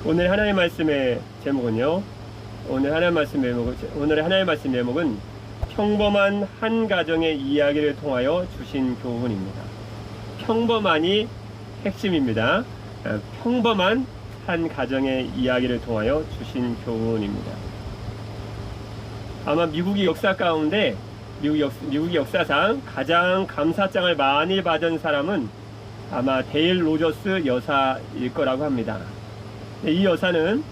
오늘 하나님의 말씀의 제목은요. 오늘의 하나님의 말씀 제목은 평범한 한 가정의 이야기를 통하여 주신 교훈입니다. 평범한이 핵심입니다. 평범한 한 가정의 이야기를 통하여 주신 교훈입니다. 아마 미국의 역사 가운데 미국의 역사상 가장 감사장을 많이 받은 사람은 아마 데일 로저스 여사일 거라고 합니다. 이 여사는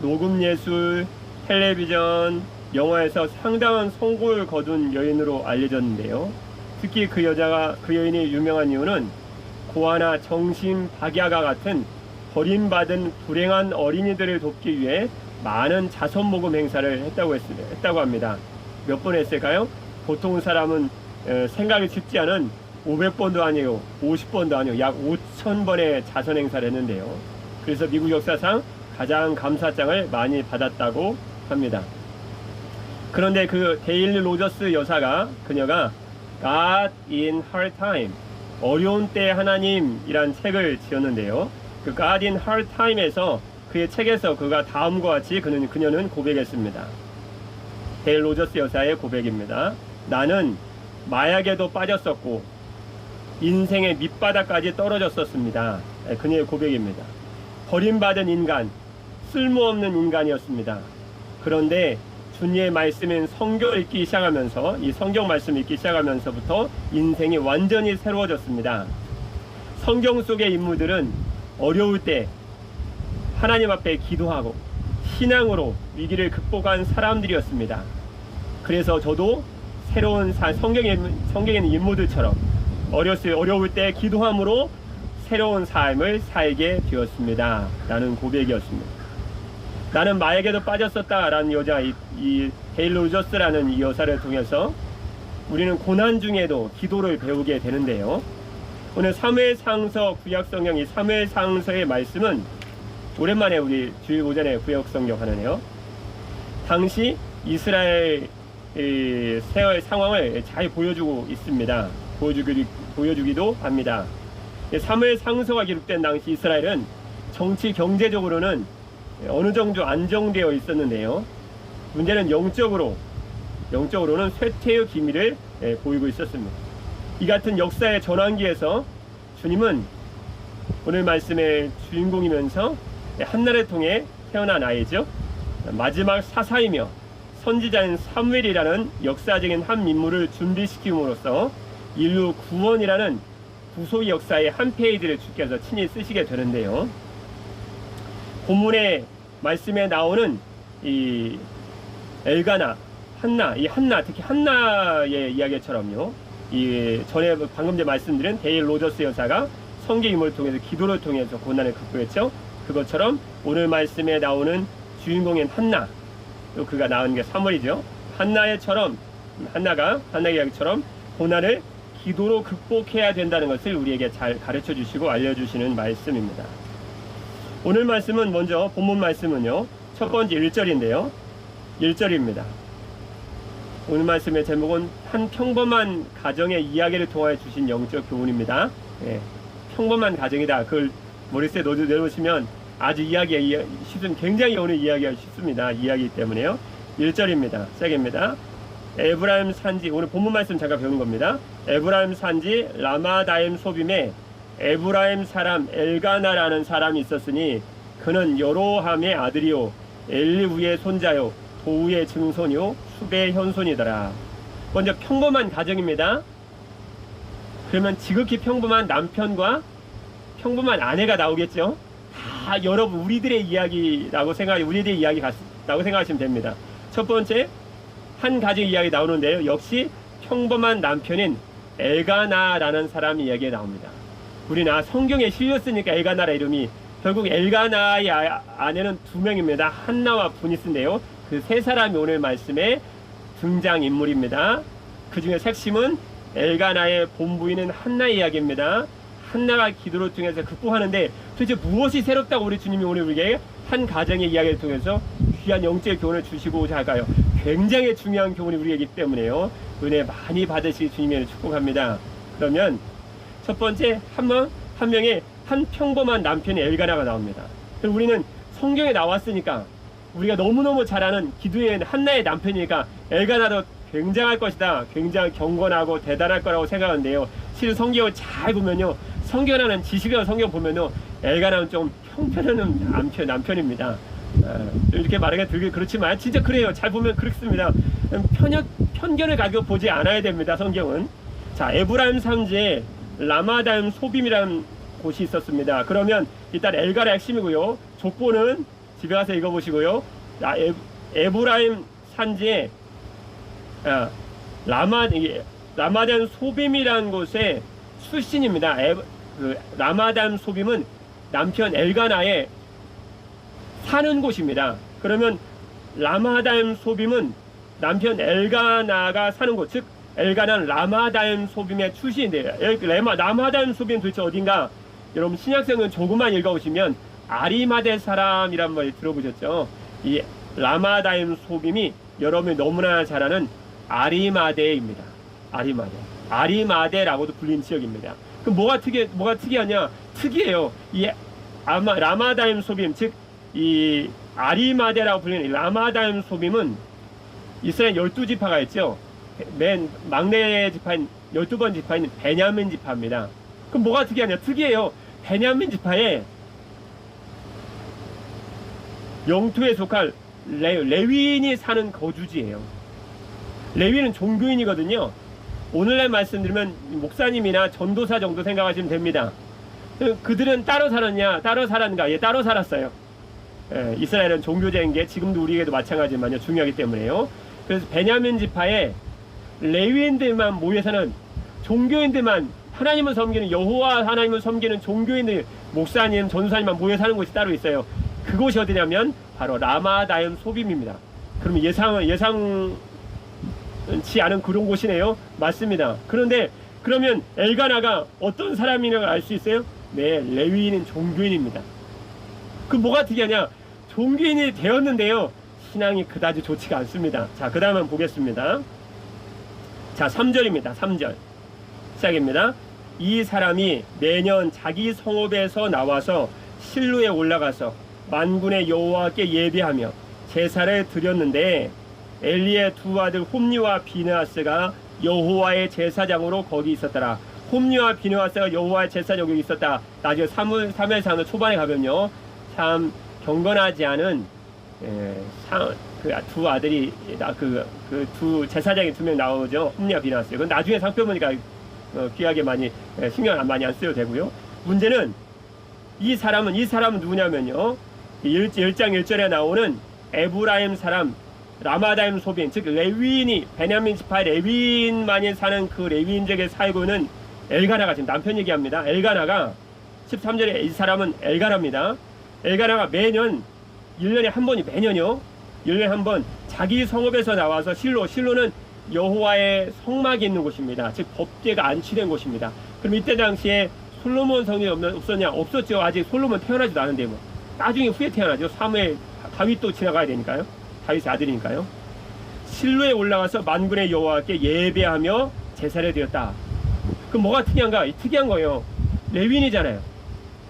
녹음예술, 텔레비전, 영화에서 상당한 성공을 거둔 여인으로 알려졌는데요. 특히 그 여인이 유명한 이유는 고아나 정신 박야가 같은 버림받은 불행한 어린이들을 돕기 위해 많은 자선 모금 행사를 했다고 합니다. 몇 번 했을까요? 보통 사람은 생각이 쉽지 않은 500번도 아니고 50번도 아니고 약 5000번의 자선 행사를 했는데요. 그래서 미국 역사상 가장 감사장을 많이 받았다고 합니다. 그런데 그 데일 로저스 여사가 그녀가 God in Hard Time, 어려운 때 하나님이란 책을 지었는데요. 그 God in Hard Time에서 그의 책에서 그가 다음과 같이 그녀는 고백했습니다. 데일 로저스 여사의 고백입니다. 나는 마약에도 빠졌었고 인생의 밑바닥까지 떨어졌었습니다. 그녀의 고백입니다. 버림받은 인간, 쓸모없는 인간이었습니다. 그런데 주님의 말씀인 성경을 읽기 시작하면서 이 성경 말씀을 읽기 시작하면서부터 인생이 완전히 새로워졌습니다. 성경 속의 인물들은 어려울 때 하나님 앞에 기도하고 신앙으로 위기를 극복한 사람들이었습니다. 그래서 저도 새로운 성경에 있는 인물들처럼 어려울 때 기도함으로 새로운 삶을 살게 되었습니다. 라는 고백이었습니다. 나는 마약에도 빠졌었다 라는 여자, 이 데일 로저스라는 이 여사를 통해서 우리는 고난 중에도 기도를 배우게 되는데요. 오늘 사무엘상서 구약성경 이 사무엘상서의 말씀은 오랜만에 우리 주일 오전에 구약성경 하는데요. 당시 이스라엘 세월 상황을 잘 보여주고 있습니다. 보여주기도 합니다. 사무엘상서가 기록된 당시 이스라엘은 정치 경제적으로는 어느 정도 안정되어 있었는데요. 문제는 영적으로는 쇠퇴의 기미를 보이고 있었습니다. 이 같은 역사의 전환기에서 주님은 오늘 말씀의 주인공이면서 한나를 통해 태어난 아이죠. 마지막 사사이며 선지자인 사무엘이라는 역사적인 한 인물을 준비시킴으로써 인류 구원이라는 구속 역사의 한 페이지를 주께서 친히 쓰시게 되는데요. 본문의 말씀에 나오는 이 엘가나, 한나, 특히 한나의 이야기처럼요. 이 전에 방금 전에 말씀드린 데일 로저스 여사가 성경 인물을 통해서 기도를 통해서 고난을 극복했죠. 그것처럼 오늘 말씀에 나오는 주인공인 한나, 또 그가 낳은 게 사무엘이죠. 한나의 이야기처럼 고난을 기도로 극복해야 된다는 것을 우리에게 잘 가르쳐 주시고 알려주시는 말씀입니다. 오늘 말씀은 먼저 본문 말씀은요. 첫 번째 1절인데요. 1절입니다. 오늘 말씀의 제목은 한 평범한 가정의 이야기를 통하여 주신 영적 교훈입니다. 평범한 가정이다. 그걸 머릿속에 내놓으시면 아주 굉장히 오늘 이야기하기 쉽습니다. 이야기 때문에요. 1절입니다. 시작입니다. 에브라임 산지, 오늘 본문 말씀 잠깐 배우는 겁니다. 에브라임 산지 라마다임 소빔에 에브라임 사람 엘가나라는 사람이 있었으니 그는 여로함의 아들이요 엘리우의 손자요 도우의 증손이요 숲의 현손이더라. 먼저 평범한 가정입니다. 그러면 지극히 평범한 남편과 평범한 아내가 나오겠죠. 다 여러분 우리들의 이야기라고 생각하시면 됩니다. 첫 번째 한 가정 이야기 나오는데요. 역시 평범한 남편인 엘가나라는 사람 이야기가 나옵니다. 우리는 성경에 실렸으니까 엘가나라 이름이 결국 엘가나의 아내는 2명입니다. 한나와 브니스인데요. 그 3사람이 오늘 말씀의 등장인물입니다. 그 중에 핵심은 엘가나의 본부인은 한나의 이야기입니다. 한나가 기도를 통해서 극복하는데 도대체 무엇이 새롭다고 우리 주님이 오늘 우리에게 한 가정의 이야기를 통해서 귀한 영적 교훈을 주시고자 할까요? 굉장히 중요한 교훈이 우리에게 있기 때문에요. 은혜 많이 받으시기 주님의 축복합니다. 그러면 첫 번째 한 명의 한 평범한 남편의 엘가나가 나옵니다. 그럼 우리는 성경에 나왔으니까 우리가 너무너무 잘 아는 기드의 한나의 남편이니까 엘가나도 굉장할 것이다. 굉장히 경건하고 대단할 거라고 생각하는데요. 실은 성경을 잘 보면요. 성경하는 지식을 성경 보면요. 엘가나는 좀 형편없는 남편입니다. 이렇게 말하기가 들기 그렇지만 진짜 그래요. 잘 보면 그렇습니다. 편견을 가지고 보지 않아야 됩니다. 성경은. 자, 에브라임 산지에 라마다임 소빔이라는 곳이 있었습니다. 그러면 일단 엘가나 핵심이고요. 족보는 집에 가서 읽어보시고요. 에브라임 산지에 라마다임 소빔이라는 곳의 출신입니다. 라마다임 소빔은 남편 엘가나의 사는 곳입니다. 그러면 라마다임 소빔은 남편 엘가나가 사는 곳, 즉 엘가나는 라마다임 소빔의 출신인데요. 라마다임 소빔 도대체 어딘가? 여러분 신약성은 조금만 읽어보시면 아리마대 사람이란 말 들어보셨죠? 이 라마다임 소빔이 여러분이 너무나 잘 아는 아리마대입니다. 아리마대라고도 불리는 지역입니다. 그럼 뭐가 특이하냐? 특이해요. 이 라마다임 소빔, 즉 이 아리마대라고 불리는 라마다임 소빔은 이스라엘 12지파가 있죠. 맨 막내 지파인 12번 지파인 베냐민 지파입니다. 그럼 뭐가 특이하냐? 특이해요. 베냐민 지파에 영토에 속할 레위인이 사는 거주지예요. 레위인은 종교인이거든요. 오늘날 말씀드리면 목사님이나 전도사 정도 생각하시면 됩니다. 그들은 따로 살았냐? 따로 살았는가? 예, 따로 살았어요. 예, 이스라엘은 종교제인 게 지금도 우리에게도 마찬가지지만요. 중요하기 때문에요. 그래서 베냐민 지파에 레위인들만 모여 사는 종교인들만 하나님을 섬기는 여호와 하나님을 섬기는 종교인들 목사님, 전도사님만 모여 사는 곳이 따로 있어요. 그곳이 어디냐면 바로 라마다임 소빔입니다. 그러면 예상치 않은 그런 곳이네요. 맞습니다. 그런데 그러면 엘가나가 어떤 사람이라고 알 수 있어요? 네, 레위인은 종교인입니다. 그 뭐가 특이하냐? 종교인이 되었는데요. 신앙이 그다지 좋지가 않습니다. 자, 그 다음 한번 보겠습니다. 자, 3절입니다. 3절. 시작입니다. 이 사람이 매년 자기 성읍에서 나와서 실로에 올라가서 만군의 여호와께 예배하며 제사를 드렸는데 엘리의 두 아들 홈리와 비느하스가 여호와의 제사장으로 거기 있었더라. 홈리와 비느하스가 여호와의 제사장으로 여기 있었다. 나중에 사무엘상 초반에 가면요. 참 경건하지 않은 두 아들이 두 제사장이 2명 나오죠. 홈리와 비느하스. 그건 나중에 살펴보니까 귀하게 많이 신경 많이 안 써도 되고요. 문제는 이 사람은 누구냐면요. 1장 1절에 나오는 에브라임 사람 라마다임 소빈, 즉 레위인이 베냐민 지파의 레위인만이 사는 그 레위인족에 살고 있는 엘가나가 지금 남편 얘기합니다. 엘가나가 13절에 이 사람은 엘가나입니다. 엘가나가 매년 1년에 한 번이 매년요. 1년에 한 번 자기 성읍에서 나와서 실로는 여호와의 성막이 있는 곳입니다. 즉 법궤가 안치된 곳입니다. 그럼 이때 당시에 솔로몬 성이 없었냐? 없었죠. 아직 솔로몬 태어나지도 않은데 뭐 나중에 후에 태어나죠. 사무엘 다윗도 지나가야 되니까요. 다윗의 아들이니까요. 실로에 올라가서 만군의 여호와께 예배하며 제사를 드렸다. 그럼 뭐가 특이한가? 특이한 거예요. 레위인이잖아요.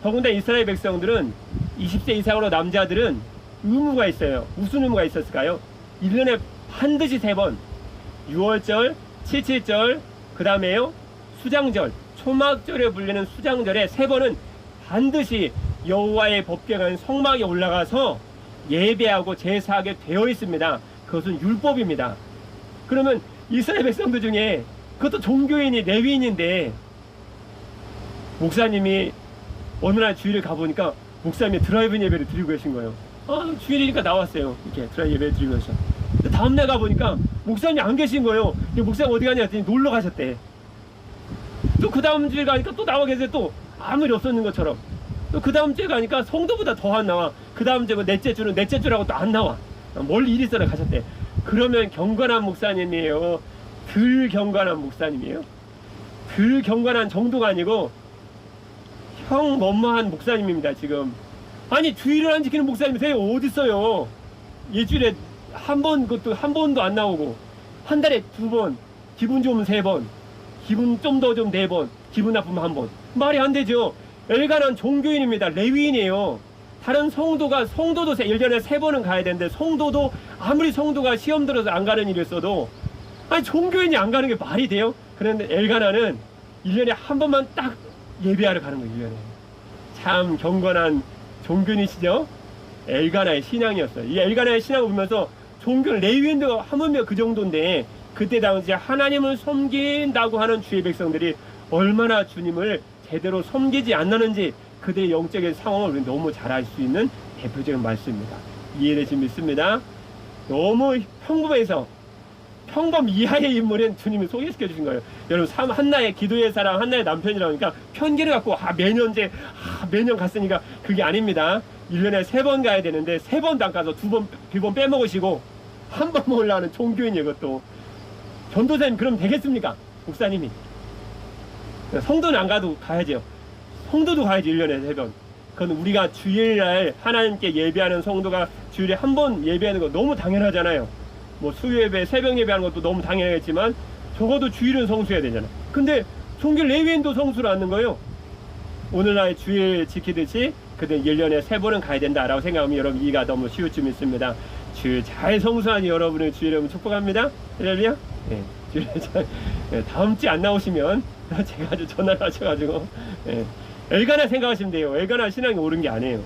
더군다나 이스라엘 백성들은 20세 이상으로 남자들은 의무가 있어요. 무슨 의무가 있었을까요? 1년에 반드시 3번 6월절, 77절, 그 다음에요 수장절, 초막절에 불리는 수장절에 3번은 반드시 여호와의 법궤가 성막에 올라가서 예배하고 제사하게 되어 있습니다. 그것은 율법입니다. 그러면 이스라엘 백성들 중에 그것도 종교인이 레위인인데 목사님이 어느 날 주일에 가보니까 목사님이 드라이브 예배를 드리고 계신 거예요. 주일이니까 나왔어요. 이렇게 드라이브 예배를 드리고 계셔. 다음날 가보니까 목사님이 안 계신 거예요. 목사님 어디 가냐 했더니 놀러 가셨대. 또 그 다음 주일 가니까 또 나와 계세요. 또 아무 일 없었는 것처럼. 또 그 다음 주에 가니까 성도보다 더 안 나와. 그 다음 주에 넷째 주라고 또 안 나와. 멀리 일 있어라 가셨대. 그러면 경건한 목사님이에요? 덜 경건한 목사님이에요? 덜 경건한 정도가 아니고 뭐뭐한 목사님입니다. 지금 아니 주일을 안 지키는 목사님이 세요 어디 있어요? 일주일에 한 번, 그것도 한 번도 안 나오고 한 달에 2번, 기분 좋으면 3번, 기분 좀 더 좀 4번, 기분 나쁘면 1번. 말이 안 되죠. 엘가나는 종교인입니다. 레위인이에요. 다른 성도도 1년에 3번은 가야 되는데, 성도도 아무리 성도가 시험 들어서 안 가는 일이 있어도, 아니 종교인이 안 가는 게 말이 돼요? 그런데 엘가나는 1년에 한 번만 딱 예배하러 가는 거예요. 1년에. 참 경건한 종교인이시죠? 엘가나의 신앙이었어요. 이 엘가나의 신앙을 보면서 종교는 레위인도 하물며 그 정도인데, 그때 당시 하나님을 섬긴다고 하는 주의 백성들이 얼마나 주님을 제대로 섬기지 않는지 그들의 영적인 상황을 너무 잘 알 수 있는 대표적인 말씀입니다. 이해되시 믿습니다. 너무 평범 이하의 인물인 주님이 소개시켜 주신 거예요. 여러분, 한나의 기도의 사람, 한나의 남편이라니까 편견을 갖고 매년 갔으니까 그게 아닙니다. 1년에 3번 가야 되는데 3번도 안 가서 2번 빼먹으시고 한 번 먹으려는 종교인이에요. 이것도 전도사님 그럼 되겠습니까? 목사님이. 성도는 안 가도 가야죠. 성도도 가야지. 1년에 3번. 그건 우리가 주일날 하나님께 예배하는 성도가 주일에 한 번 예배하는 거 너무 당연하잖아요. 뭐 수요예배, 새벽 예배하는 것도 너무 당연하겠지만 적어도 주일은 성수해야 되잖아. 근데 종교 레위인도 성수를 않는 거예요. 오늘날 주일 지키듯이 그들 1년에 3번은 가야 된다라고 생각하면 여러분 이해가 너무 쉬울 줄 믿습니다. 주일 잘 성수하니 여러분의 주일 여러분 축복합니다. 할렐루야. 네, 주일 잘, 네, 다음 주에 안 나오시면 제가 아주 전화를 하셔가지고 네, 엘가나 생각하시면 돼요. 엘가나 신앙이 옳은 게 아니에요.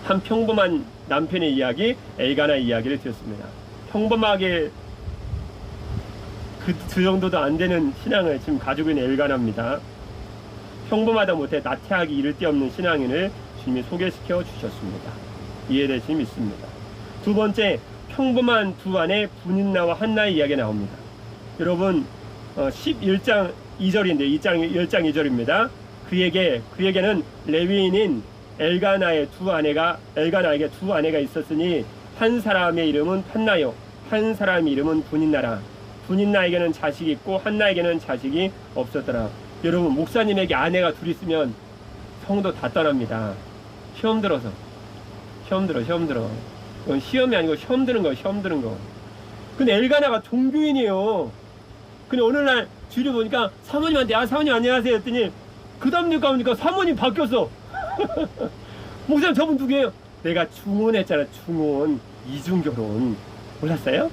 한 평범한 남편의 이야기, 엘가나의 이야기를 드렸습니다. 평범하게 그 정도도 안 되는 신앙을 지금 가지고 있는 엘가나입니다. 평범하다 못해 나태하기 이를 데 없는 신앙인을 주님이 소개시켜 주셨습니다. 이해되시 믿습니다. 두 번째, 평범한 두 아내 분인나와 한나의 이야기가 나옵니다. 여러분 11장 2절인데 1장 2절입니다. 그에게는 레위인인 엘가나에게 두 아내가 있었으니 한 사람의 이름은 판나요, 한 사람의 이름은 분인나라. 분인나에게는 자식이 있고 한나에게는 자식이 없었더라. 여러분, 목사님에게 아내가 둘 있으면 성도 다 떠납니다. 시험 들어. 그건 시험이 아니고 시험 드는 거. 근데 엘가나가 종교인이에요. 근데 어느 날 주일에 보니까 사모님한테 사모님 안녕하세요 했더니 그 다음 날 가보니까 사모님 바뀌었어. 목사님 저분 누구예요? 내가 중혼했잖아. 중혼 이중결혼 몰랐어요?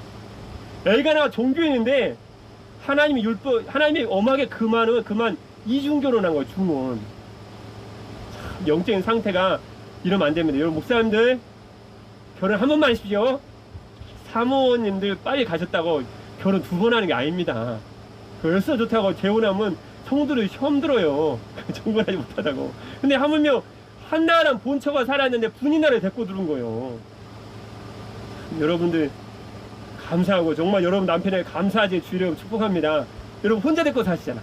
엘가나가 종교인인데 하나님이 엄하게 그만 이중결혼한 거예요. 중혼. 참, 영적인 상태가 이러면 안 됩니다. 여러분 목사님들 결혼 한 번만 하십시오. 사모님들 빨리 가셨다고 결혼 2번 하는 게 아닙니다. 벌써 좋다고 재혼하면 성도들이 시험 들어요. 정건하지 못하다고. 근데 하물며 한나라는 본처가 살았는데 분인나를 데리고 들은 거예요. 여러분들 감사하고 정말 여러분 남편에게 감사하지 주의를 축복합니다. 여러분 혼자 데리고 사시잖아.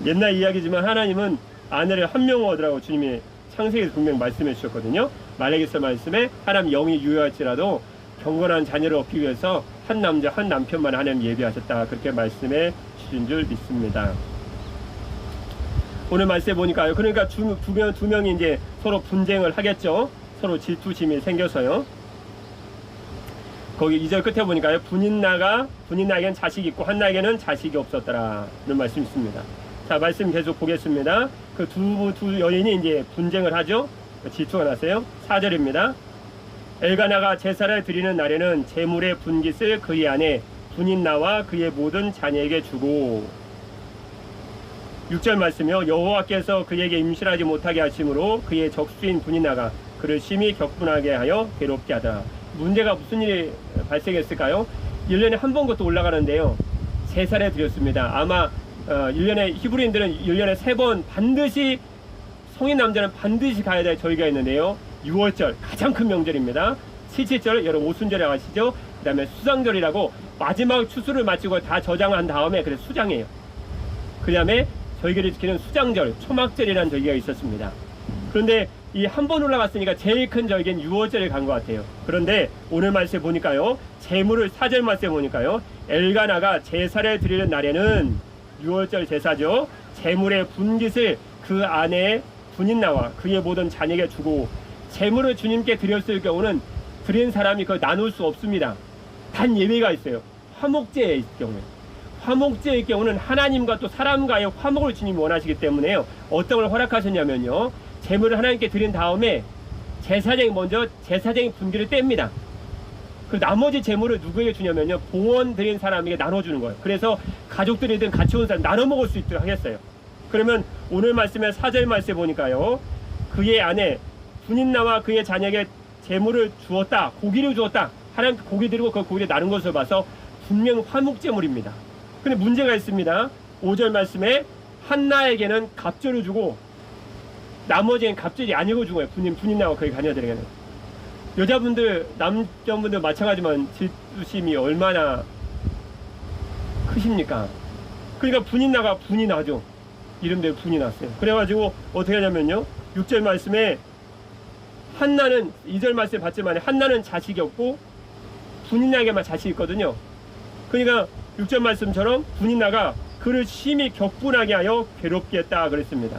옛날 이야기지만 하나님은 아내를 한 명 얻으라고 주님이 창세기에서 분명히 말씀해 주셨거든요. 말라기서 말씀에 하나님 영이 유효할지라도 경건한 자녀를 얻기 위해서 한 남자 한 남편만 하나님 예비하셨다, 그렇게 말씀해 주신 줄 믿습니다. 오늘 말씀해 보니까요, 그러니까 두 명이 이제 서로 분쟁을 하겠죠. 서로 질투심이 생겨서요. 거기 2절 끝에 보니까요, 분인나에게는 자식이 있고 한나에게는 자식이 없었더라 는 말씀이 있습니다. 자, 말씀 계속 보겠습니다. 그 두 여인이 이제 분쟁을 하죠. 질투가 났어요. 4절입니다. 엘가나가 제사를 드리는 날에는 제물의 분깃을 그의 아내 분인나와 그의 모든 자녀에게 주고, 6절 말씀이요. 여호와께서 그에게 임신하지 못하게 하심으로 그의 적수인 분인나가 그를 심히 격분하게 하여 괴롭게 하더라. 문제가 무슨 일이 발생했을까요? 1년에 한 번 것도 올라가는데요, 제사를 드렸습니다. 아마 1년에 히브리인들은 1년에 3번 반드시, 성인 남자는 반드시 가야 될 절기가 있는데요, 6월절 가장 큰 명절입니다. 7.7절 여러분 오순절에 아시죠? 그 다음에 수장절이라고 마지막 추수를 마치고 다 저장한 다음에 그래서 수장이에요. 그 다음에 절기를 지키는 수장절, 초막절이라는 절기가 있었습니다. 그런데 이 한 번 올라갔으니까 제일 큰 절기는 6월절에 간 것 같아요. 그런데 오늘 말씀에 보니까요, 제물을 4절 말씀에 보니까요, 엘가나가 제사를 드리는 날에는 6월절 제사죠, 제물의 분깃을 그 아내 분인나와 그의 모든 자녀에게 주고, 제물을 주님께 드렸을 경우는 드린 사람이 그걸 나눌 수 없습니다. 단 예외가 있어요. 화목제의 경우에. 화목제의 경우는 하나님과 또 사람과의 화목을 주님이 원하시기 때문에요. 어떤 걸 허락하셨냐면요. 제물을 하나님께 드린 다음에 제사장이 먼저 제사장이 분기를 뗍니다. 그 나머지 제물을 누구에게 주냐면요. 봉헌 드린 사람에게 나눠주는 거예요. 그래서 가족들이든 같이 온 사람 나눠 먹을 수 있도록 하겠어요. 그러면 오늘 말씀에 4절 말씀에 보니까요. 그의 아내 분인나와 그의 자녀에게 제물을 주었다. 고기를 주었다. 하나님께 고기 드리고 그 고기를 나눈 것을 봐서 분명 화목제물입니다. 근데 문제가 있습니다. 5절 말씀에 한나에게는 갑절을 주고 나머지는 갑절이 아니고 준 거예요. 분인나와 그의 자녀들에게는. 여자분들, 남자분들 마찬가지만 질투심이 얼마나 크십니까? 그러니까 분인나가 분이 나죠. 이름대로 분이 났어요. 그래가지고 어떻게 하냐면요. 6절 말씀에 한나는 2절 말씀에 봤지만 한나는 자식이 없고 분인나에게만 자식이 있거든요. 그러니까 6절 말씀처럼 분인나가 그를 심히 격분하게 하여 괴롭게 했다 그랬습니다.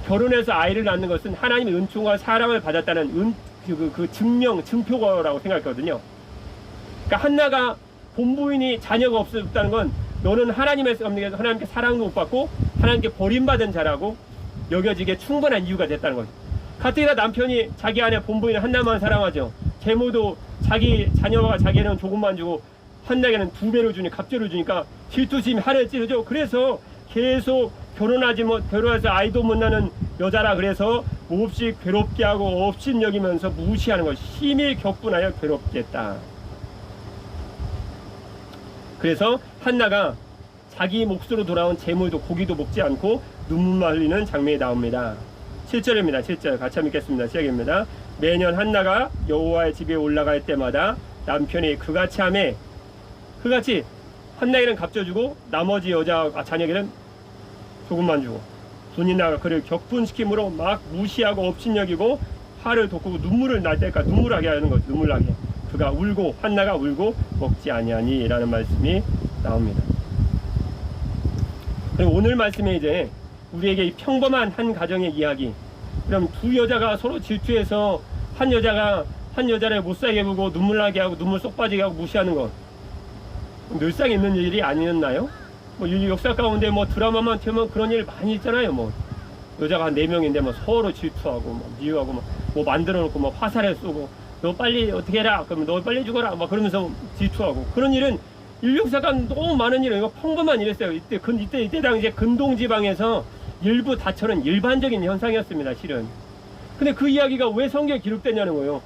결혼해서 아이를 낳는 것은 하나님의 은총과 사랑을 받았다는 증표라고 생각했거든요. 그러니까 한나가 본부인이 자녀가 없었다는 건 너는 하나님께 사랑도 못 받고 하나님께 버림받은 자라고 여겨지게 충분한 이유가 됐다는 거죠. 가뜩이나 남편이 자기 아내 본부인 한나만 사랑하죠. 계모도 자기 자녀가 자기는 조금만 주고 한나에게는 2배로 주니 갑절을 주니까 질투심이 하늘 찌르죠. 그래서 계속 결혼해서 아이도 못 낳는 여자라 그래서 몹시 괴롭게 하고 업신여기면서 무시하는 것, 심히 격분하여 괴롭게 했다. 그래서 한나가 자기 몫으로 돌아온 재물도 고기도 먹지 않고 눈물만 흘리는 장면이 나옵니다. 7절입니다. 7절 같이 한번 읽겠습니다. 시작입니다. 매년 한나가 여호와의 집에 올라갈 때마다 남편이 그같이 한나에게는 갑절 주고 나머지 자녀에게는 조금만 주고 분인나가 그를 격분시킴으로 막 무시하고 업신여기고 화를 돋구고 눈물을 날 때까지 눈물하게 하는 거죠. 눈물나게 그가 울고 한나가 울고 먹지 아니하니 라는 말씀이 나옵니다. 그리고 오늘 말씀에 이제 우리에게 이 평범한 한 가정의 이야기, 그럼 두 여자가 서로 질투해서 한 여자를 못살게 구고 눈물나게 하고 눈물 쏙 빠지게 하고 무시하는 것 늘상 있는 일이 아니었나요? 역사 가운데 드라마만 틀면 그런 일 많이 있잖아요. 여자가 한 4명인데 서로 질투하고 미워하고 만들어 놓고 화살에 쏘고 너 빨리 어떻게 해라 그러면 너 빨리 죽어라 그러면서 질투하고 그런 일은 인류 역사가 너무 많은 일이에요. 평범한 일이었어요. 이때 당시에 근동지방에서 일부 다처는 일반적인 현상이었습니다. 실은. 근데 그 이야기가 왜 성경에 기록되냐는 거예요.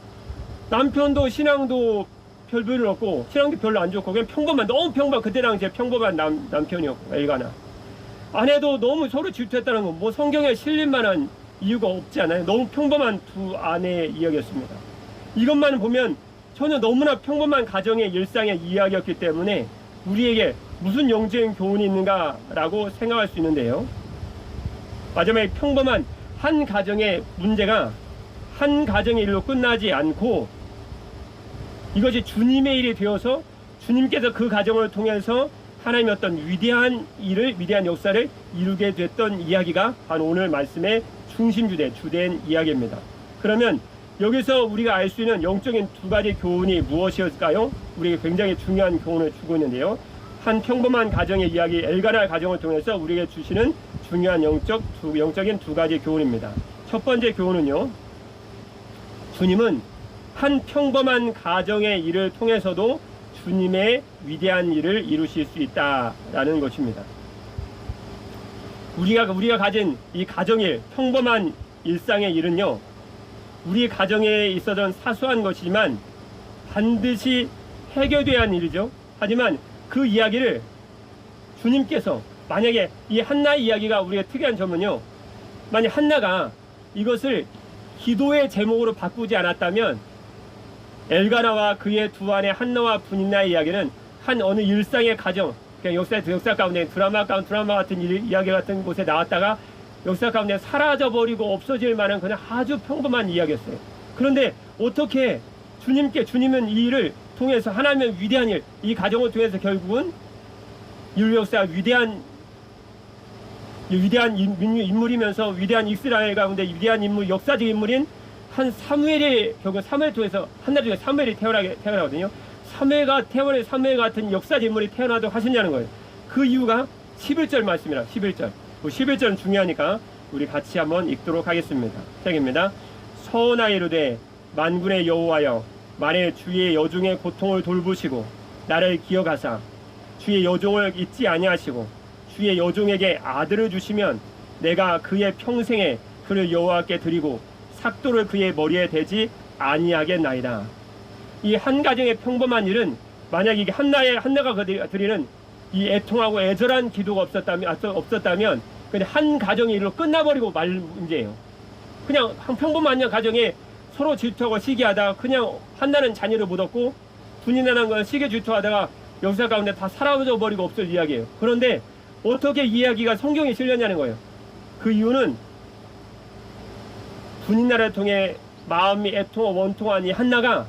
남편도 신앙도 별로 없고 신앙도 별로 안 좋고 그냥 너무 평범한 그때 당시에 평범한 남편이었고 엘가나 아내도 너무 서로 질투했다는 건 성경에 실릴 만한 이유가 없지 않아요. 너무 평범한 두 아내의 이야기였습니다. 이것만 보면 전혀 너무나 평범한 가정의 일상의 이야기였기 때문에 우리에게 무슨 영적인 교훈이 있는가라고 생각할 수 있는데요. 마지막에 평범한 한 가정의 문제가 한 가정의 일로 끝나지 않고 이것이 주님의 일이 되어서 주님께서 그 가정을 통해서 하나님의 어떤 위대한 역사를 이루게 됐던 이야기가 바로 오늘 말씀의 주된 이야기입니다. 그러면 여기서 우리가 알 수 있는 영적인 두 가지 교훈이 무엇이었을까요? 우리에게 굉장히 중요한 교훈을 주고 있는데요. 한 평범한 가정의 이야기 엘가나 가정을 통해서 우리에게 주시는 중요한 영적인 두 가지 교훈입니다. 첫 번째 교훈은요. 주님은 한 평범한 가정의 일을 통해서도 주님의 위대한 일을 이루실 수 있다라는 것입니다. 우리가 가진 이 가정일, 평범한 일상의 일은요. 우리 가정에 있어던 사소한 것이지만 반드시 해결돼야 하는 일이죠. 하지만 그 이야기를 주님께서 만약에 이 한나의 이야기가 우리가 특이한 점은요. 만약 한나가 이것을 기도의 제목으로 바꾸지 않았다면 엘가나와 그의 두 아내 한나와 분인나의 이야기는 한 어느 일상의 가정, 그냥 역사 가운데 드라마 같은 이야기 같은 곳에 나왔다가 역사 가운데 사라져버리고 없어질 만한 그냥 아주 평범한 이야기였어요. 그런데 어떻게 주님은 이 일을 통해서 하나님의 위대한 일, 이 가정을 통해서 결국은 인류 역사 위대한 인물이면서 위대한 이스라엘 가운데 위대한 인물, 역사적 인물인 한 사무엘을 통해서 한나라 중에 사무엘이 태어나거든요. 사무엘 같은 역사적 인물이 태어나도록 하셨냐는 거예요. 그 이유가 11절 말씀이라. 11절. 11절은 중요하니까 우리 같이 한번 읽도록 하겠습니다. 책입니다. 서원하여 이르되 만군의 여호와여, 만일 주의 여종의 고통을 돌보시고 나를 기억하사 주의 여종을 잊지 아니하시고 주의 여종에게 아들을 주시면 내가 그의 평생에 그를 여호와께 드리고 삭도를 그의 머리에 대지 아니하겠나이다. 이 한 가정의 평범한 일은, 만약 이게 한나가 드리는 이 애통하고 애절한 기도가 없었다면 그냥 한 가정의 일로 끝나버리고 말 문제예요. 그냥 한 평범한 가정에 서로 질투하고 시기하다가 그냥 한나는 자녀를 못 얻고 분이나는 건 시기 질투하다가 역사 가운데 다 사라져 버리고 없을 이야기예요. 그런데 어떻게 이 이야기가 성경에 실렸냐는 거예요. 그 이유는 분이나를 통해 마음이 애통하고 원통한 이 한나가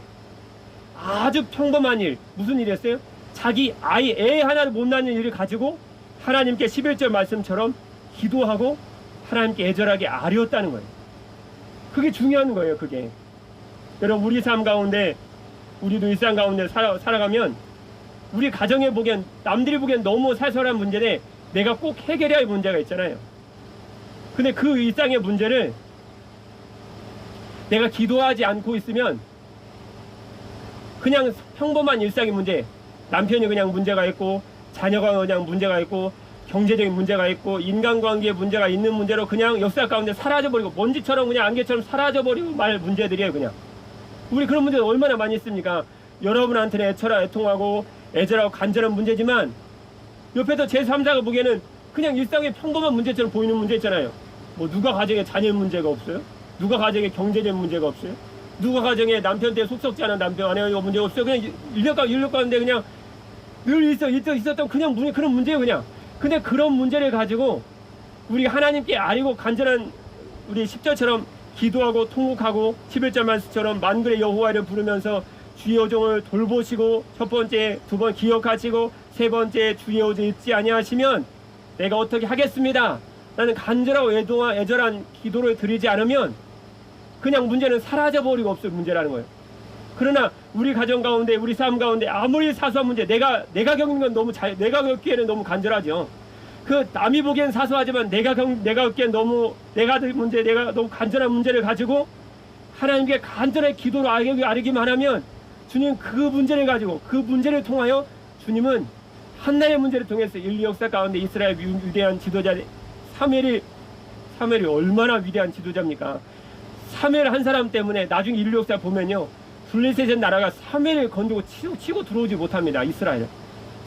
아주 평범한 일, 무슨 일이었어요? 자기 애 하나를 못 낳는 일을 가지고 하나님께 11절 말씀처럼 기도하고 하나님께 애절하게 아뢰었다는 거예요. 그게 중요한 거예요. 그게 여러분, 우리 삶 가운데, 우리도 일상 가운데 살아가면 우리 가정에 보기엔, 남들이 보기엔 너무 사소한 문제인데 내가 꼭 해결해야 할 문제가 있잖아요. 근데 그 일상의 문제를 내가 기도하지 않고 있으면 그냥 평범한 일상의 문제, 남편이 그냥 문제가 있고 자녀가 그냥 문제가 있고 경제적인 문제가 있고 인간관계에 문제가 있는 문제로 그냥 역사 가운데 사라져버리고 먼지처럼 그냥 안개처럼 사라져버리고 말 문제들이에요. 그냥 우리 그런 문제가 얼마나 많이 있습니까? 여러분한테는 애통하고 애절하고 간절한 문제지만 옆에서 제3자가 보기에는 그냥 일상의 평범한 문제처럼 보이는 문제 있잖아요. 뭐 누가 가정에 자녀 문제가 없어요? 누가 가정에 경제적인 문제가 없어요? 누가 가정에 남편 때문에 속썩지 않은 남편 아내가 문제가 없어요? 그냥 인력 가운데 그냥 늘 있었던 그냥 그런 문제예요. 그냥. 근데 그런 문제를 가지고 우리 하나님께 아뢰고 간절한 우리 10절처럼 기도하고 통곡하고 11절 말씀처럼 만군의 여호와를 부르면서 주의 여종을 돌보시고 첫 번째, 두 번 기억하시고 세 번째 주의 여종 잊지 아니하시면 내가 어떻게 하겠습니다. 나는 간절하고 애절한 기도를 드리지 않으면 그냥 문제는 사라져버리고 없을 문제라는 거예요. 그러나 우리 가정 가운데, 우리 삶 가운데 아무리 사소한 문제, 내가 겪는 건 내가 겪기에는 너무 간절하죠. 그 남이 보기엔 사소하지만 내가 겪기엔 내가 문제, 내가 너무 간절한 문제를 가지고 하나님께 간절하게 기도로 아뢰기만 하면 주님 그 문제를 가지고, 그 문제를 통하여 주님은 한나의 문제를 통해서 인류 역사 가운데 이스라엘 위대한 지도자 사무엘이 얼마나 위대한 지도자입니까? 사무엘 한 사람 때문에 나중에 인류 역사 보면요, 블레셋의 나라가 사무엘을 건드고 치고 들어오지 못합니다. 이스라엘.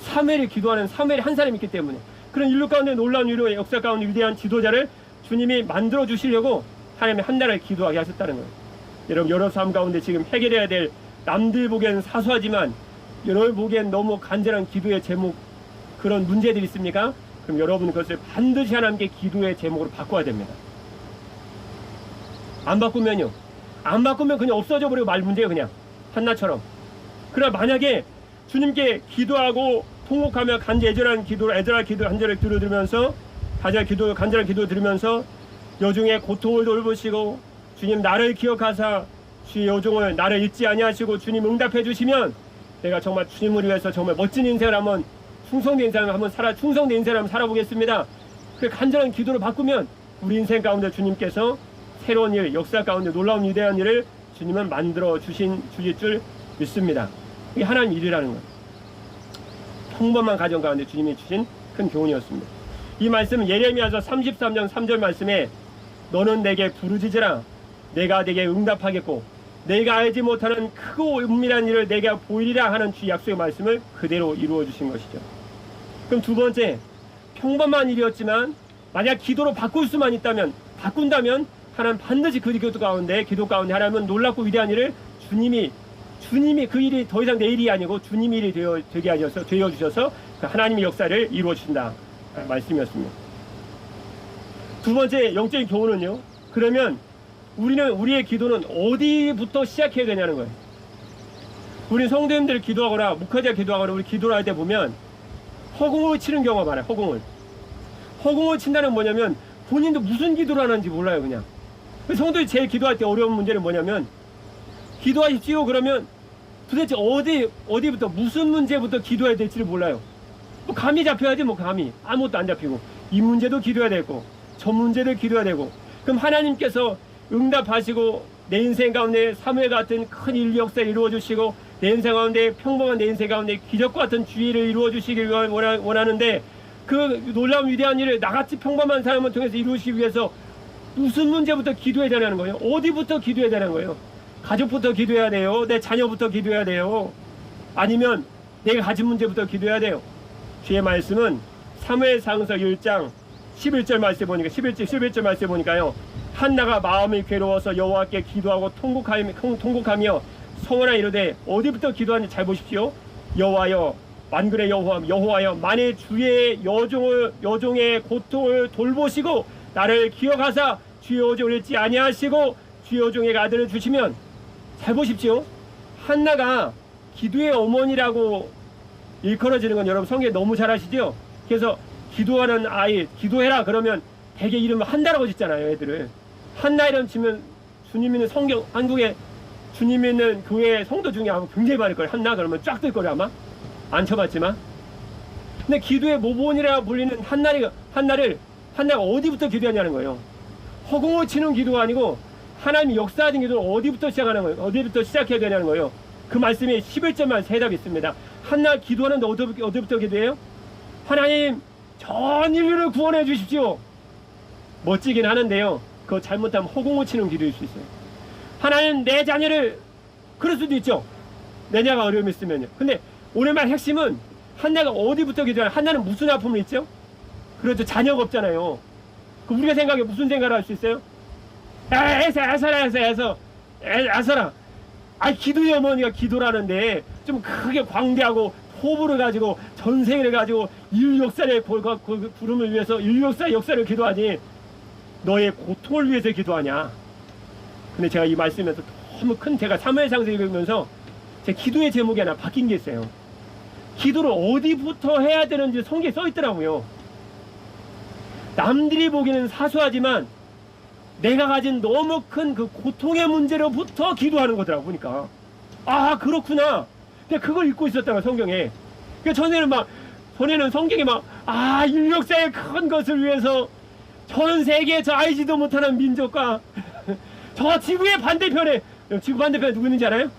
사무엘이 기도하는 사무엘이 한 사람이 있기 때문에. 그런 인류 가운데 놀라운 위로의 역사 가운데 위대한 지도자를 주님이 만들어 주시려고 하나님의 한나라를 기도하게 하셨다는 거예요. 여러분, 여러 삶 가운데 지금 해결해야 될, 남들 보기엔 사소하지만 여러분 보기엔 너무 간절한 기도의 제목, 그런 문제들이 있습니까? 그럼 여러분 그것을 반드시 하나님께 기도의 제목으로 바꿔야 됩니다. 안 바꾸면 그냥 없어져 버리고 말 문제예요. 그냥 한나처럼. 그러나 만약에 주님께 기도하고 통곡하며 애절한 기도, 간절한 기도 들으면서 간절한 기도 들으면서 여종의 고통을 돌보시고 주님 나를 기억하사 주의 여종을 나를 잊지 아니하시고 주님 응답해 주시면 내가 정말 주님을 위해서 정말 멋진 인생을 한번 충성된 인생을 한번 살아보겠습니다. 그 간절한 기도를 바꾸면 우리 인생 가운데 주님께서 새로운 일, 역사 가운데 놀라운 위대한 일을 주님은 만들어 주실 줄 믿습니다. 이게 하나님 일이라는 거예요. 평범한 가정 가운데 주님이 주신 큰 교훈이었습니다. 이 말씀은 예레미야서 33장 3절 말씀에 너는 내게 부르짖으라 내가 내게 응답하겠고 내가 알지 못하는 크고 은밀한 일을 내가 보이리라 하는 주의 약속의 말씀을 그대로 이루어 주신 것이죠. 그럼 두 번째, 평범한 일이었지만 만약 기도로 바꿀 수만 있다면, 바꾼다면 하나님 반드시 그 기도 가운데 하나님은 놀랍고 위대한 일을 주님이 그 일이 더 이상 내 일이 아니고 주님의 일이 되게 되어주셔서 하나님의 역사를 이루어 주신다 말씀이었습니다. 두 번째 영적인 교훈은요, 그러면 우리의 기도는 어디부터 시작해야 되냐는 거예요. 우리 성도님들 기도하거나 목회자 기도하거나 우리 기도를 할 때 보면 허공을 치는 경우가 많아요. 허공을 친다는 건 뭐냐면 본인도 무슨 기도를 하는지 몰라요. 그냥 성도들이 제일 기도할 때 어려운 문제는 뭐냐면, 기도하십시오 그러면 도대체 어디부터 무슨 문제부터 기도해야 될지를 몰라요. 뭐 감이 잡혀야지 뭐 감이 아무것도 안 잡히고 이 문제도 기도해야 되고 저 문제도 기도해야 되고 그럼 하나님께서 응답하시고 내 인생 가운데 사무엘 같은 큰 인류 역사를 이루어 주시고 내 인생 가운데 평범한 내 인생 가운데 기적과 같은 주의를 이루어 주시길 원하는데 그 놀라운 위대한 일을 나같이 평범한 사람을 통해서 이루시기 위해서 무슨 문제부터 기도해야 되는 거예요? 어디부터 기도해야 되는 거예요? 가족부터 기도해야 돼요? 내 자녀부터 기도해야 돼요? 아니면 내가 가진 문제부터 기도해야 돼요? 주의 말씀은 사무엘상서 1장 11절 말씀에 보니까 11절 말씀에 보니까요. 한나가 마음이 괴로워서 여호와께 기도하고 통곡하며 서원하 이르되 어디부터 기도하는지 잘 보십시오. 여호와여 만군의 여호와여 만일 주의 여종의 고통을 돌보시고 나를 기억하사 주의 여종을 잃지 아니하시고 주의 여종의 아들을 주시면 잘 보십시오. 한나가 기도의 어머니라고 일컬어지는 건 여러분 성경에 너무 잘 아시죠? 그래서 기도하는 아이 기도해라 그러면 대개 이름을 한나라고 짓잖아요. 애들을 한나 이름 치면 주님 있는 성경 한국에 주님 있는 교회 성도 중에 아마 굉장히 많을 거예요. 한나 그러면 쫙 뜰 거예요. 아마 안 쳐봤지만 근데 기도의 모본이라 불리는 한나가 어디부터 기도하냐는 거예요. 허공을 치는 기도가 아니고 하나님이 역사하신 기도를 어디부터 시작하는 거예요. 어디부터 시작해야 되냐는 거예요. 그 말씀에 11절만 대답이 있습니다. 한나 기도하는데 어디부터 기도해요? 하나님 전 인류를 구원해 주십시오. 멋지긴 하는데요. 그거 잘못하면 허공을 치는 기도일 수 있어요. 하나님 내 자녀를 그럴 수도 있죠. 내 자녀가 어려움이 있으면요. 근데 오늘 말 핵심은 한나가 어디부터 기도하냐. 한나는 무슨 아픔을 있죠? 그렇죠. 자녀가 없잖아요. 그럼 우리가 생각해 무슨 생각을 할 수 있어요? 애서라. 기도의 어머니가 기도라는데 좀 크게 광대하고 호불을 가지고 전생을 가지고 인류 역사의 부름을 위해서 인류 역사를 기도하니 너의 고통을 위해서 기도하냐. 근데 제가 이 말씀에서 너무 큰 제가 사무엘상서 읽으면서 제 기도의 제목이 하나 바뀐 게 있어요. 기도를 어디부터 해야 되는지 성경에 써 있더라고요. 남들이 보기에는 사소하지만 내가 가진 너무 큰 그 고통의 문제로부터 기도하는 거더라고 보니까. 아 그렇구나. 근데 그걸 읽고 있었다고 성경에. 그러니까 전에는 성경에 인류 역사의 큰 것을 위해서 전 세계에 저 알지도 못하는 민족과 저 지구의 반대편에 지구 반대편에 누구 있는지 알아요?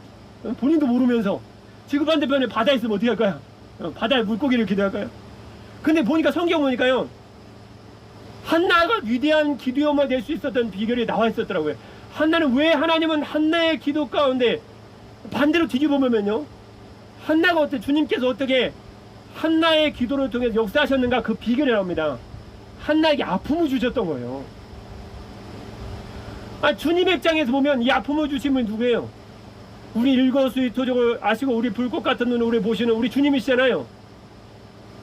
본인도 모르면서 지구 반대편에 바다 있으면 어떻게 할 거야? 바다에 물고기를 기도할 거야? 근데 보니까 성경 보니까요. 한나가 위대한 기도의 어머니가 될 수 있었던 비결이 나와 있었더라고요. 한나는 왜 하나님은 한나의 기도 가운데 반대로 뒤집어보면요. 한나가 주님께서 어떻게 한나의 기도를 통해서 역사하셨는가 그 비결이 나옵니다. 한나에게 아픔을 주셨던 거예요. 주님의 입장에서 보면 이 아픔을 주신 분이 누구예요? 우리 일거수일투족을 아시고 우리 불꽃 같은 눈을 우리 보시는 우리 주님이시잖아요.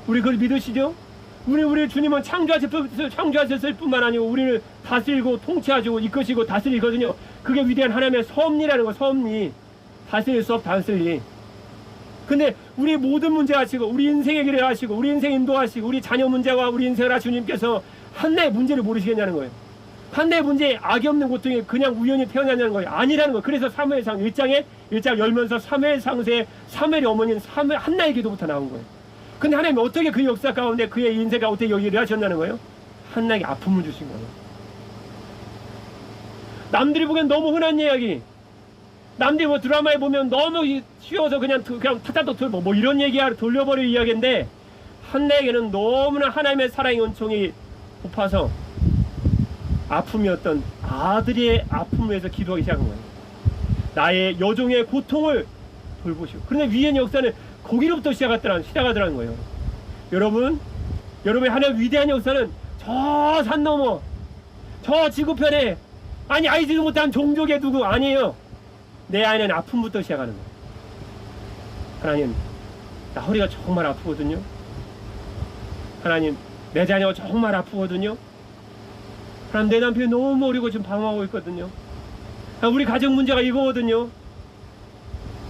우리 그걸 믿으시죠? 우리 주님은 창조하셨을 뿐만 아니고 우리를 다스리고 통치하시고 이끄시고 다스리거든요. 그게 위대한 하나님의 섭리라는 거. 섭리 다스릴 수 없 다스리. 근데 우리 모든 문제 하시고 우리 인생의 길을 하시고 우리 인생 인도하시고 우리 자녀 문제와 우리 인생을 하시는 주님께서 한나의 문제를 모르시겠냐는 거예요. 한나의 문제에 악이 없는 고통이 그냥 우연히 태어나냐는 거예요. 아니라는 거예요. 그래서 사무엘상 1장 열면서 사무엘상서에 사무엘의 어머니는 한나의 기도부터 나온 거예요. 근데 하나님이 어떻게 그 역사 가운데 그의 인생 가운데 여기를 하셨냐는 거예요. 한나에게 아픔을 주신 거예요. 남들이 보기엔 너무 흔한 이야기. 남들이 드라마에 보면 너무 쉬워서 그냥 타타도 이런 얘기 돌려버릴 이야기인데 한나에게는 너무나 하나님의 사랑의 은총이 높아서 아픔이었던 아들의 아픔을 위해서 기도하기 시작한 거예요. 나의 여종의 고통을 돌보시고. 그런데 위의 역사는 거기로부터 시작하더라는 거예요. 여러분의 하나의 위대한 역사는 저 산 너머 저 지구편에 알지도 못한 종족의 누구 아니에요. 내 안에는 아픔부터 시작하는 거예요. 하나님 나 허리가 정말 아프거든요. 하나님 내 자녀가 정말 아프거든요. 하나님 내 남편이 너무 어리고 지금 방황하고 있거든요. 우리 가정 문제가 이거거든요.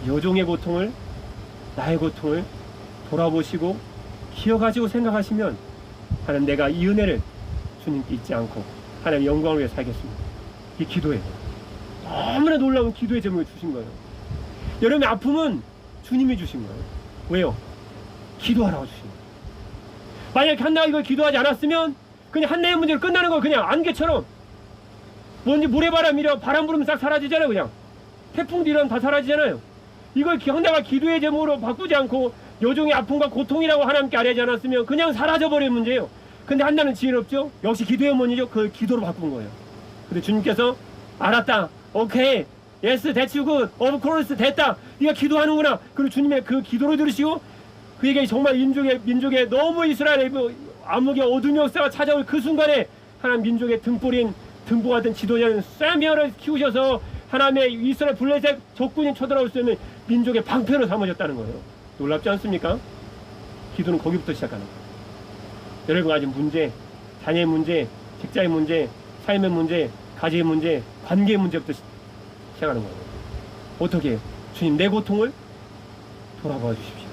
여종의 고통을 나의 고통을 돌아보시고 기억하시고 생각하시면 하나님 내가 이 은혜를 주님께 잊지 않고 하나님의 영광을 위해 살겠습니다. 이 기도예요. 너무나 놀라운 기도의 제목을 주신 거예요. 여러분의 아픔은 주님이 주신 거예요. 왜요? 기도하라고 주신 거예요. 만약에 한나가 이걸 기도하지 않았으면 그냥 한나의 문제로 끝나는 거예요. 그냥 안개처럼. 뭔지 모래바람이라 바람 불으면 싹 사라지잖아요. 그냥 태풍도 이러면 다 사라지잖아요. 이걸 한나가 기도의 제목으로 바꾸지 않고 여종의 아픔과 고통이라고 하나님께 아뢰지 않았으면 그냥 사라져버리는 문제예요. 근데 한나는 지혜롭죠. 역시 기도의 어머니죠. 그 기도로 바꾼 거예요. 근데 주님께서 알았다, 오케이, 예스, that's good, of course, 됐다, 네가 기도하는구나. 그리고 주님의 그 기도를 들으시고 그에게 정말 민족의 너무 이스라엘의 암흑의 어둠의 역사가 찾아올 그 순간에 하나님 민족의 등불인 등보 같은 지도자는 사무엘을 키우셔서 하나님의 이스라엘 블레셋 적군이 쳐들어올 수 있는 민족의 방패로 삼으셨다는 거예요. 놀랍지 않습니까? 기도는 거기부터 시작하는 거예요. 여러 가지 문제, 자녀의 문제, 직장의 문제, 삶의 문제, 가정의 문제, 관계의 문제부터 시작하는 거예요. 어떻게 해요? 주님, 내 고통을 돌아봐 주십시오.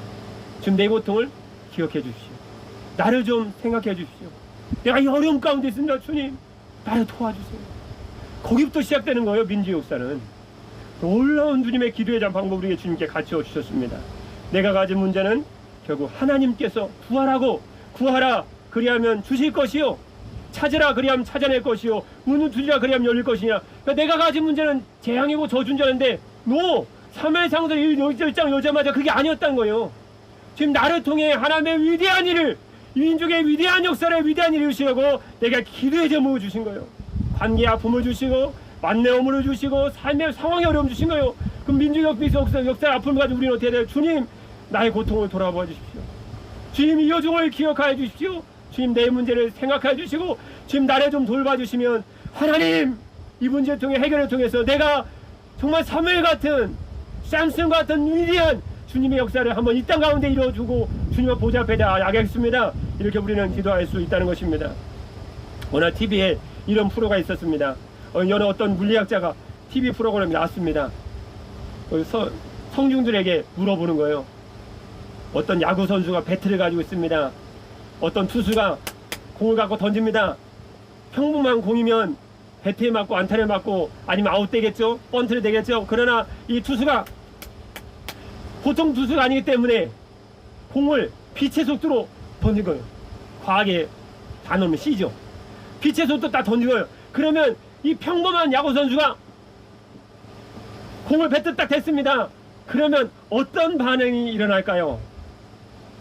주님, 내 고통을 기억해 주십시오. 나를 좀 생각해 주십시오. 내가 이 어려움 가운데 있습니다. 주님, 나를 도와주세요. 거기부터 시작되는 거예요. 민주의 역사는. 놀라운 주님의 기도의 방법을 우리에게 주님께 가르쳐 주셨습니다. 내가 가진 문제는 결국 하나님께서 구하라 그리하면 주실 것이요, 찾으라 그리하면 찾아낼 것이요, 문을 두드리라 그리하면 열릴 것이냐. 그러니까 내가 가진 문제는 재앙이고 저주인자인데 사무엘상서 1장 열자마자 그게 아니었다는 거예요. 지금 나를 통해 하나님의 위대한 일을, 민족의 위대한 역사를 위대한 일을 이루시려고 내가 기도의 제목을 주신 거예요. 관계의 아픔을 주시고 만내음을 주시고 삶의 상황의 어려움 주신 거예요. 그럼 민족의 역사의 아픔을 가지고 우리는 어떻게 해야 돼요? 주님, 나의 고통을 돌아봐 주십시오. 주님, 이 여종을 기억하여 주십시오. 주님, 내 문제를 생각해 주시고 주님, 나를 좀 돌봐주시면 하나님, 이 문제를 통해 해결을 통해서 내가 정말 사무엘 같은, 샘슨 같은 위대한 주님의 역사를 한번 이 땅 가운데 이루어주고 주님의 보좌 앞에 나가겠습니다. 이렇게 우리는 기도할 수 있다는 것입니다. 어느 TV에 이런 프로가 있었습니다. 여느 어떤 물리학자가 TV 프로그램이 나왔습니다. 그래서 성중들에게 물어보는 거예요. 어떤 야구 선수가 배트를 가지고 있습니다. 어떤 투수가 공을 갖고 던집니다. 평범한 공이면 배트에 맞고 안타를 맞고 아니면 아웃되겠죠. 번트를 되겠죠. 그러나 이 투수가 보통 투수가 아니기 때문에 공을 빛의 속도로 던진 거예요. 과하게 단어는 C죠. 빛의 속도로 딱 던진 거예요. 그러면 이 평범한 야구 선수가 공을 배트 딱 댔습니다. 그러면 어떤 반응이 일어날까요?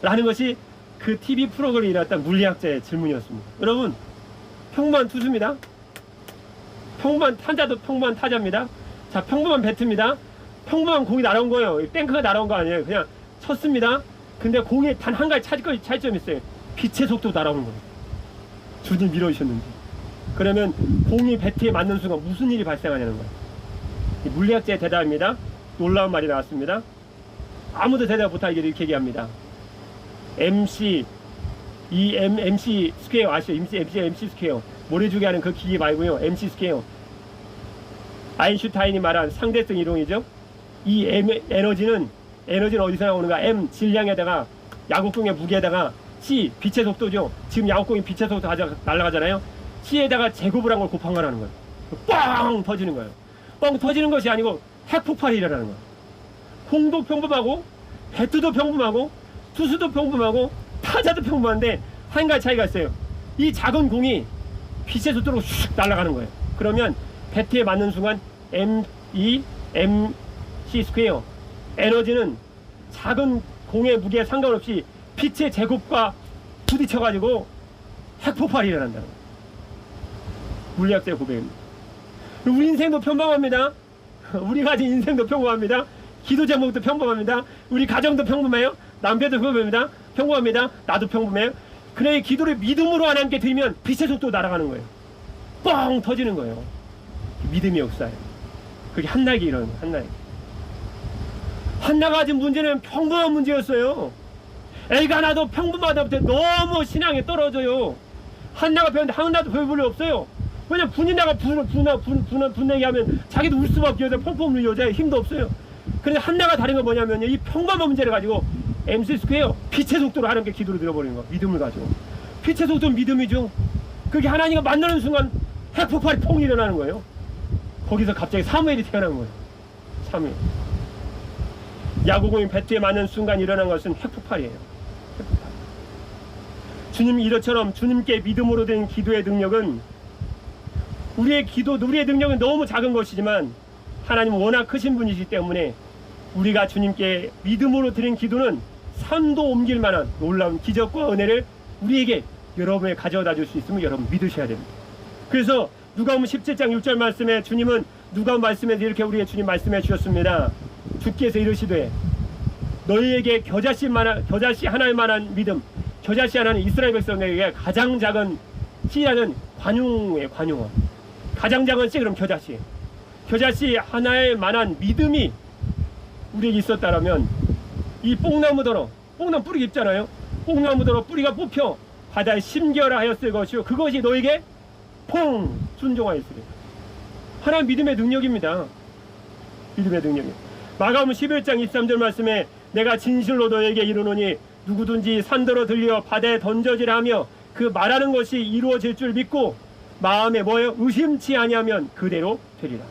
라는 것이 그 TV 프로그램이 일어났던 물리학자의 질문이었습니다. 여러분, 평범한 투수입니다. 평범한 타자도 평범한 타자입니다. 자, 평범한 배트입니다. 평범한 공이 날아온 거예요. 탱크가 날아온 거 아니에요. 그냥 쳤습니다. 근데 공에 단 한 가지 차이점이 있어요. 빛의 속도로 날아오는 거예요. 주님 밀어주셨는지. 그러면 공이 배트에 맞는 순간 무슨 일이 발생하냐는 거예요. 물리학자의 대답입니다. 놀라운 말이 나왔습니다. 아무도 대답 못하게 이렇게 얘기합니다. MC 스퀘어 아시죠? MC 스퀘어. 모래주기 하는 그 기계 말고요. MC 스퀘어. 아인슈타인이 말한 상대성 이론이죠. 이 에너지는 어디서 나오는가? M 질량에다가 야구공의 무게에다가 C 빛의 속도죠. 지금 야구공이 빛의 속도 날아가잖아요. C에다가 제곱을 한 걸 곱한 거라는 거예요. 뻥 터지는 거예요. 뻥 터지는 것이 아니고 핵폭발이 일어나는 거예요. 공도 평범하고 배트도 평범하고 투수도 평범하고 타자도 평범한데 한 가지 차이가 있어요. 이 작은 공이 빛의 속도로 슉 날아가는 거예요. 그러면 배트에 맞는 순간 MC 스퀘어 에너지는 작은 공의 무게에 상관없이 빛의 제곱과 부딪혀가지고 핵폭발이 일어난다는 거예요. 물리학자의 고백입니다. 우리 인생도 평범합니다. 우리 가진 인생도 평범합니다. 기도 제목도 평범합니다. 우리 가정도 평범해요. 남편도 평범합니다. 나도 평범해요. 그래, 기도를 믿음으로 하나님께 드리면 빛의 속도로 날아가는 거예요. 뻥 터지는 거예요. 믿음의 역사예요. 그게 한나에게 일어나는 거예요. 한나에게. 한나가 가진 문제는 평범한 문제였어요. 엘가나도 평범하다 못해 너무 신앙이 떨어져요. 한나가 배웠는데 한나도 별 볼일 없어요. 왜냐면 분이나가 분내게 하면 자기도 울 수밖에 없어요. 펑펑 우는 여자에 힘도 없어요. 그런데 한나가 다른 건 뭐냐면 이 평범한 문제를 가지고 MC 스퀘어 빛의 속도로 하나님께 기도를 드려버리는 거. 믿음을 가지고. 빛의 속도는 믿음이죠. 그게 하나님과 만나는 순간 핵폭발이 퐁 일어나는 거예요. 거기서 갑자기 사무엘이 태어난 거예요. 사무엘. 야구공이 배트에 맞는 순간 일어난 것은 핵폭발이에요. 핵폭발. 주님 이처럼 주님께 믿음으로 된 기도의 능력은 우리의 능력은 너무 작은 것이지만 하나님은 워낙 크신 분이시기 때문에 우리가 주님께 믿음으로 드린 기도는 산도 옮길 만한 놀라운 기적과 은혜를 우리에게 여러분에 가져다 줄 수 있음을 여러분 믿으셔야 됩니다. 그래서 누가복음 17장 6절 말씀에 주님은 누가복음 말씀에서 이렇게 우리의 주님 말씀해 주셨습니다. 주께서 이르시되 너희에게 겨자씨 하나일 만한 믿음, 겨자씨 하나는 이스라엘 백성에게 가장 작은 씨라는 관용의 관용어. 가장 작은 씨 그럼 겨자씨 하나일 만한 믿음이 우리에게 있었다라면 이 뽕나무 뿌리 있잖아요. 뽕나무더러 뿌리가 뽑혀 바다에 심겨라 하였을 것이요 그것이 너에게 퐁 순종하였으리. 하나님 믿음의 능력입니다. 믿음의 능력이. 마가복음 11장 23절 말씀에 내가 진실로 너에게 이르노니 누구든지 산더러 들려 바다에 던져지라 하며 그 말하는 것이 이루어질 줄 믿고 마음에 의심치 아니하면 그대로 되리라.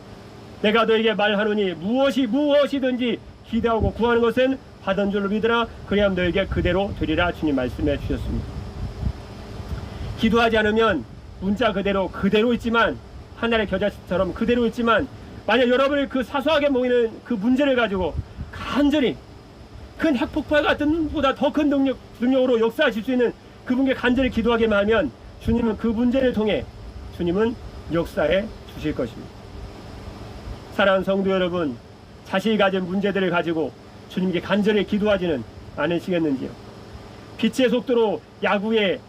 내가 너에게 말하노니 무엇이든지 기도하고 구하는 것은 받은 줄로 믿으라. 그리하면 너에게 그대로 되리라. 주님 말씀해 주셨습니다. 기도하지 않으면 문자 그대로 있지만 하늘의 겨자씨처럼 그대로 있지만 만약 여러분이 그 사소하게 보이는 그 문제를 가지고 간절히 큰 핵폭발 같은 보다 더 큰 능력으로 역사하실 수 있는 그분께 간절히 기도하기만 하면 주님은 그 문제를 통해 주님은 역사해 주실 것입니다. 사랑하는 성도 여러분, 자신이 가진 문제들을 가지고 주님께 간절히 기도하지는 않으시겠는지요? 빛의 속도로 야구에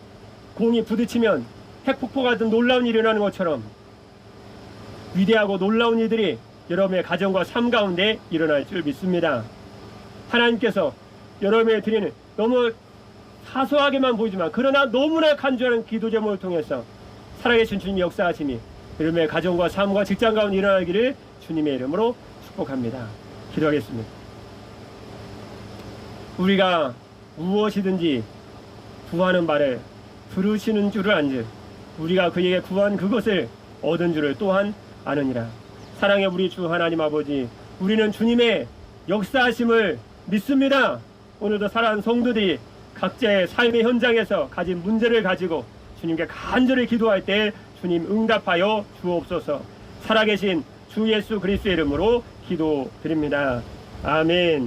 공이 부딪히면 핵폭포 같은 놀라운 일이 일어나는 것처럼 위대하고 놀라운 일들이 여러분의 가정과 삶 가운데 일어날 줄 믿습니다. 하나님께서 여러분에게 드리는 너무 사소하게만 보이지만 그러나 너무나 간절한 기도 제목을 통해서 살아계신 주님의 역사하심이 여러분의 가정과 삶과 직장 가운데 일어나기를 주님의 이름으로 축복합니다. 기도하겠습니다. 우리가 무엇이든지 구하는 바를 들으시는 줄을 안즉 우리가 그에게 구한 그것을 얻은 줄을 또한 아느니라. 사랑의 우리 주 하나님 아버지, 우리는 주님의 역사하심을 믿습니다. 오늘도 사랑하는 성도들이 각자의 삶의 현장에서 가진 문제를 가지고 주님께 간절히 기도할 때 주님 응답하여 주옵소서. 살아계신 주 예수 그리스도의 이름으로 기도드립니다. 아멘.